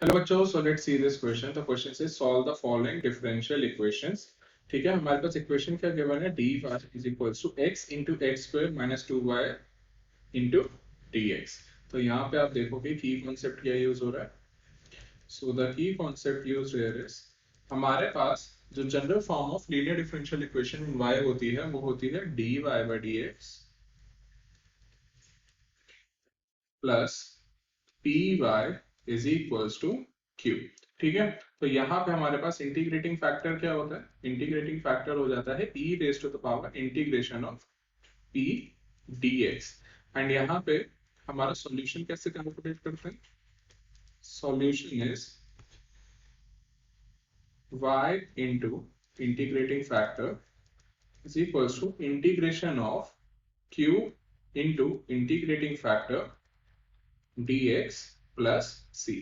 Hello बच्चों, so let's see this question. The question से solve the following differential equations. ठीक है, हमारे पास इक्वेशन क्या गिवन है, D Y is equals to X into x square minus 2y into D X. तो यहाँ पे आप देखोगे की कॉन्सेप्ट क्या यूज हो रहा है। So the key concept use here is, हमारे पास जो general form of linear differential equation in y होती है वो होती है D y by d x plus p y is equals to q. ठीक है, तो यहाँ पे हमारे पास इंटीग्रेटिंग फैक्टर क्या होता है, इंटीग्रेटिंग फैक्टर हो जाता है E raise to the power integration of P dx. And यहाँ पे हमारा सॉल्यूशन कैसे कैलकुलेट करते हैं, solution is y into integrating factor is equals to integration of q into integrating factor dx plus c।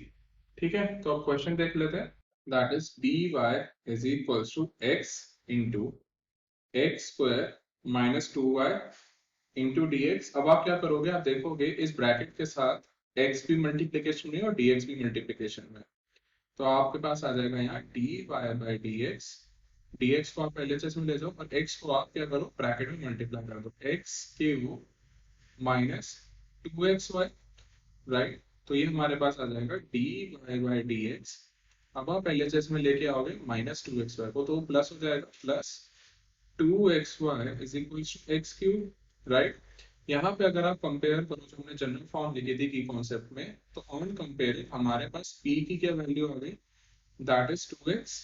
ठीक है, तो अब क्वेश्चन देख लेते हैं। That is dy is equals to x into x square minus 2y into dx। अब आप क्या करोगे, आप देखोगे इस ब्रैकेट के साथ x भी मल्टीप्लीकेशन में और dx भी मल्टीप्लीकेशन में, तो आपके पास आ जाएगा यहाँ dy बाई dx। dx को आप LHS में ले जाओ और x को आप क्या करो, ब्रैकेट में मल्टीप्लाई कर दो, x cube minus 2xy, right. तो ये हमारे पास आ जाएगा d y by d x. अब आप LHS में लेके आओगे माइनस 2xy को, तो प्लस हो जाएगा, plus 2xy is equal to x cube, right. यहाँ पे अगर आप कंपेयर करो जो हमने जनरल फॉर्म लिखी थी की कॉन्सेप्ट में, तो ऑन कंपेयरिंग हमारे पास p की क्या वैल्यू आ गई, दैट इज 2x,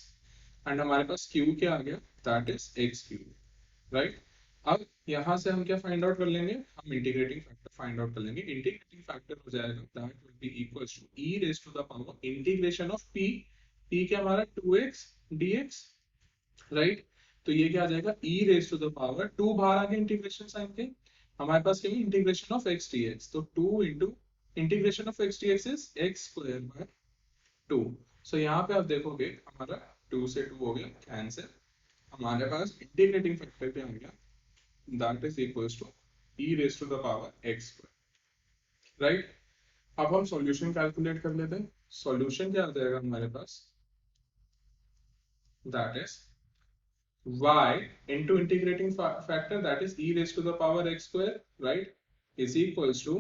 एंड हमारे पास q क्या आ गया, that is x cube, right. अब यहाँ से हम क्या फाइंड आउट कर लेंगे, हम इंटीग्रेटिंग फैक्टर फाइंड आउट कर लेंगे। इंटीग्रेटिंग फैक्टर हो जाएगा that will be equals to e raise to the power integration of p। p क्या हमारा 2x dx, राइट। तो ये क्या आ जाएगा, e raise to the power 2 बाहर आ गया इंटीग्रेशन साइन के, हमारे पास क्या है इंटीग्रेशन ऑफ x dx, तो 2 into integration of x dx is x square by 2। सो यहाँ पे आप देखोगे हमारा 2 से 2 हो गया कैंसिल, हमारे पास इंटीग्रेटिंग फैक्टर क्या आ गया, that is equals to e raised to the power x square, right. अब हम सॉल्यूशन कैलकुलेट कर लेते हैं। सॉल्यूशन क्या आ जाएगा हमारे पास, that is y into integrating factor that is e raised to the power x square, right, is equals to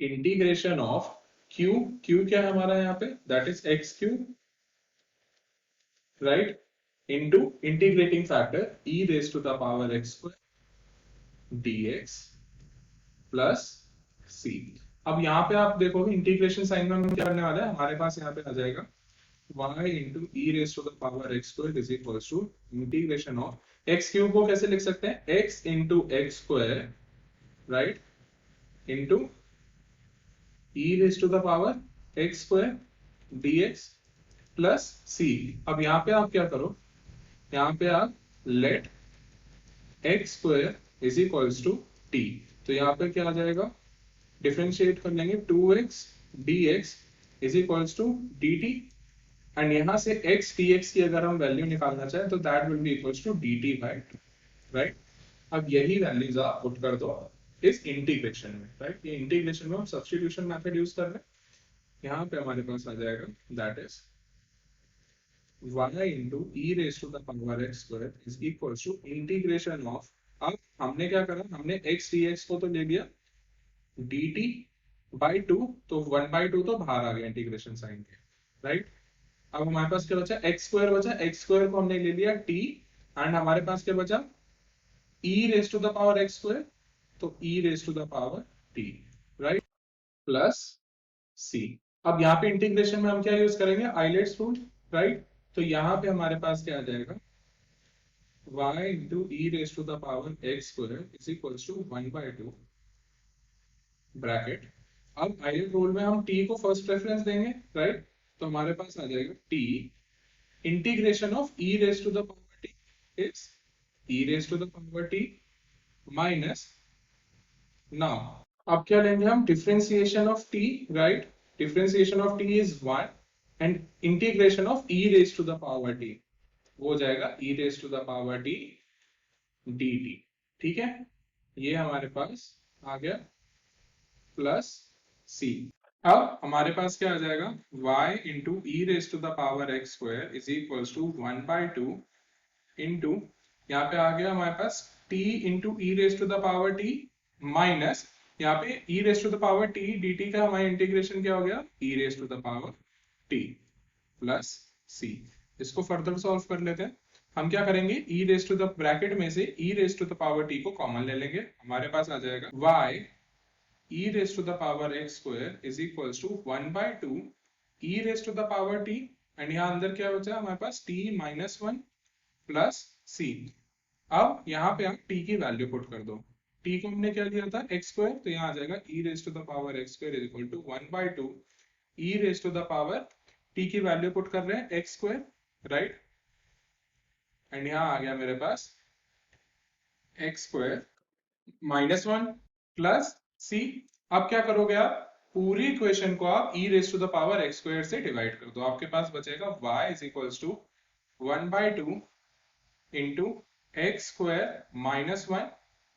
integration of q क्या है हमारा यहाँ पे, that is x cube, right, into integrating factor e raised to the power x square dx plus C. अब यहाँ पे आप देखोगे इंटीग्रेशन साइन में हम क्या करने वाले हैं, हमारे पास यहाँ पे आ जाएगा y into E raise to the power x square is equals to integration of X cube को कैसे लिख सकते हैं, x into x square, right, into E raise to the power x square dx plus C. अब यहाँ पे आप क्या करो, यहाँ पे आप let X square is equals to T, तो यहाँ पे क्या आ जाएगा, डिफरेंशिएट कर लेंगे 2x dx is equals to dt, and यहाँ से x dx की अगर हम वैल्यू निकालना चाहें तो that will be equals to dt by 2, right. अब यही वैल्यूज आप पुट कर दो इस इंटीग्रेशन में, राइट। ये इंटीग्रेशन में हम सब्स्टिट्यूशन मेथड यूज कर रहे हैं। यहाँ पे हमारे पास आ जाएगा that is y into e raised to the power x square is equals to integration of, अब हमने क्या करा, हमने x dx को तो ले लिया dt बाई 2, तो 1 बाई 2 तो बाहर आ गया इंटीग्रेशन साइन के, राइट। अब हमारे पास क्या बचा, एक्स स्क्वायर बचा, एक्स स्क्वायर को हमने ले लिया t, एंड हमारे पास क्या बचा, e raise to the power x square, तो e raise to the power t, right, plus c। अब यहाँ पे इंटीग्रेशन में हम क्या यूज करेंगे, आइलेट्स रूल, राइट। तो यहाँ पे हमारे पास क्या आ जाएगा, y into e raised to the power x square is equals to 1 by 2 bracket. अब आइलेट रूल में हम t को फर्स्ट प्रेफरेंस देंगे, राइट। तो हमारे पास आ जाएगा t integration of e raise to the power t is e raise to the power t minus, now अब क्या लेंगे हम, differentiation of t, right. Differentiation of t is 1 and integration of e raise to the power t वो हो जाएगा e raise to the power t dt, ठीक है। ये हमारे पास आ गया प्लस सी। अब हमारे पास क्या आ जाएगा, y into e raise to the power x square is equals to 1/2 into, यहाँ पे आ गया हमारे पास t into e raise to the power t minus, यहाँ पे e raise to the power t dt का हमारा इंटीग्रेशन क्या हो गया, e raise to the power t plus c। इसको फर्दर सॉल्व कर लेते हैं। हम क्या करेंगे, e raise to the bracket में से e raise to the power t को कॉमन ले लेंगे, हमारे पास आ जाएगा y e raised to the power x square is equals to 1/2 e raised to the power t, and यहाँ अंदर क्या बचा हमारे पास t माइनस 1 प्लस c। अब यहाँ पे आप t की वैल्यू पुट कर दो, t को हमने क्या लिया था x स्क्वायर, तो यहाँ आ जाएगा e raised to the power x square is equal to 1/2 e raised to the power t की वैल्यू पुट कर रहे हैं x स्क्वायर, राइट, एंड यहाँ आ गया मेरे पास x square minus 1 plus c। अब क्या करोगे आप, पूरी इक्वेशन को आप e raise to the power x square से डिवाइड कर दो, आपके पास बचेगा y is equals to 1/2 into x square minus 1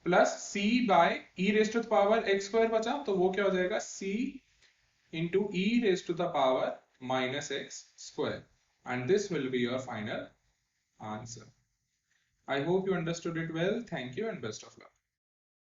plus c by e raise to the power x square बचा, तो वो क्या हो जाएगा c into e raise to the power minus x square, and this will be your final answer. I hope you understood it well. Thank you and best of luck.